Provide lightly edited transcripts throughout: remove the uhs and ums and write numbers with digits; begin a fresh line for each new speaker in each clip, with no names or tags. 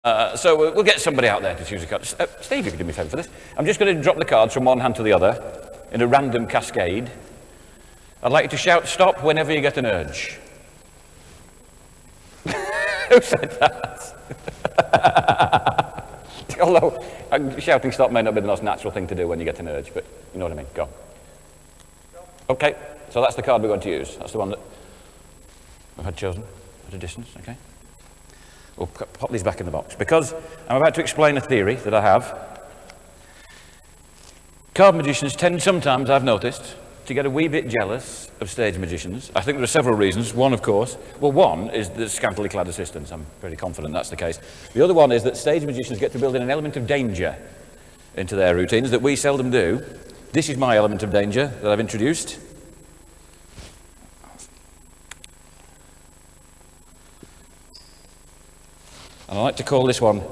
So we'll get somebody out there to choose a card. Steve, you can do me a favour for this. I'm just going to drop the cards from one hand to the other in a random cascade. I'd like you to shout stop whenever you get an urge. Who said that? Although shouting stop may not be the most natural thing to do when you get an urge, but you know what I mean. Go. Okay, so that's the card we're going to use. That's the one that I've had chosen at a distance, okay? We'll pop these back in the box because I'm about to explain a theory that I have. Card magicians tend sometimes, I've noticed, to get a wee bit jealous of stage magicians. I think there are several reasons. One, of course, one is the scantily clad assistants. I'm pretty confident that's the case. The other one is that stage magicians get to build in an element of danger into their routines that we seldom do. This is my element of danger that I've introduced. And I like to call this one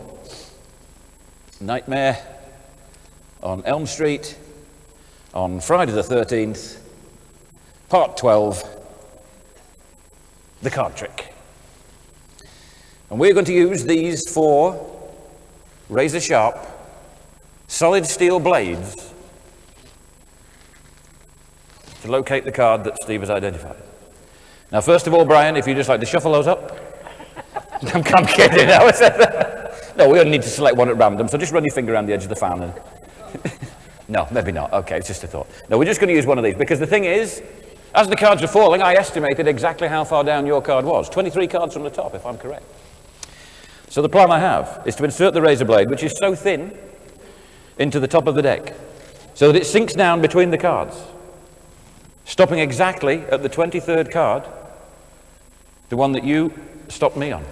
Nightmare on Elm Street on Friday the 13th, part 12, the card trick. And we're going to use these 4 razor sharp, solid steel blades to locate the card that Steve has identified. Now, first of all, Brian, if you'd just like to shuffle those up. I'm kidding. No, we only need to select one at random, so just run your finger around the edge of the fan. And no, maybe not. Okay, it's just a thought. No, we're just going to use one of these, because the thing is, as the cards are falling, I estimated exactly how far down your card was. 23 cards from the top, if I'm correct. So the plan I have is to insert the razor blade, which is so thin, into the top of the deck, so that it sinks down between the cards, stopping exactly at the 23rd card, the one that you stopped me on.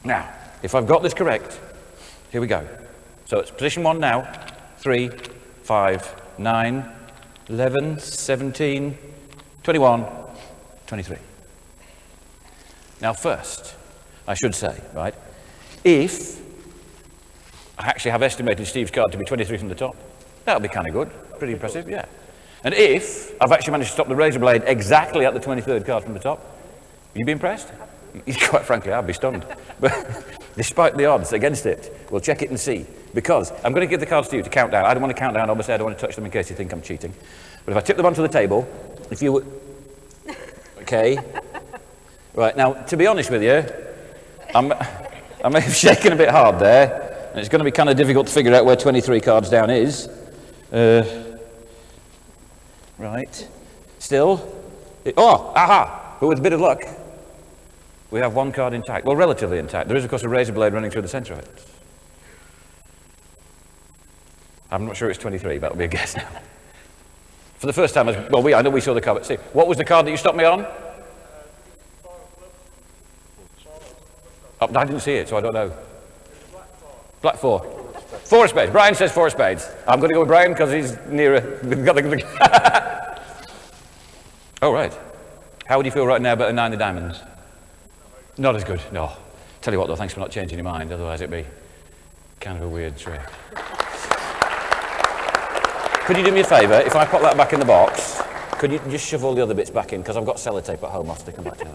Now, if I've got this correct, here we go. So it's position 1 now, 3, 5, 9, 11, 17, 21, 23. Now first, I should say, right, if I actually have estimated Steve's card to be 23 from the top, that'll be kind of good, pretty impressive, yeah. And if I've actually managed to stop the razor blade exactly at the 23rd card from the top, will you be impressed? Quite frankly, I'd be stunned. But despite the odds against it, we'll check it and see. Because I'm going to give the cards to you to count down. I don't want to count down, obviously I don't want to touch them in case you think I'm cheating. But if I tip them onto the table, if you would... Okay. Right, now, to be honest with you, I may have shaken a bit hard there, and it's going to be kind of difficult to figure out where 23 cards down is. Right. Still. Aha! But with a bit of luck, we have 1 card intact. Well, relatively intact. There is, of course, a razor blade running through the centre of it. I'm not sure it's 23, but that'll be a guess now. For the first time, I know we saw the card, but see, what was the card that you stopped me on? I didn't see it, so I don't know. Black 4. 4 of spades. Brian says 4 of spades. I'm going to go with Brian because he's nearer. Oh, right. How would you feel right now about a 9 of diamonds? Not as good, no. Tell you what though, thanks for not changing your mind, otherwise it'd be kind of a weird trick. Could you do me a favour, if I pop that back in the box, could you just shove all the other bits back in, because I've got sellotape at home, I'll stick them back in.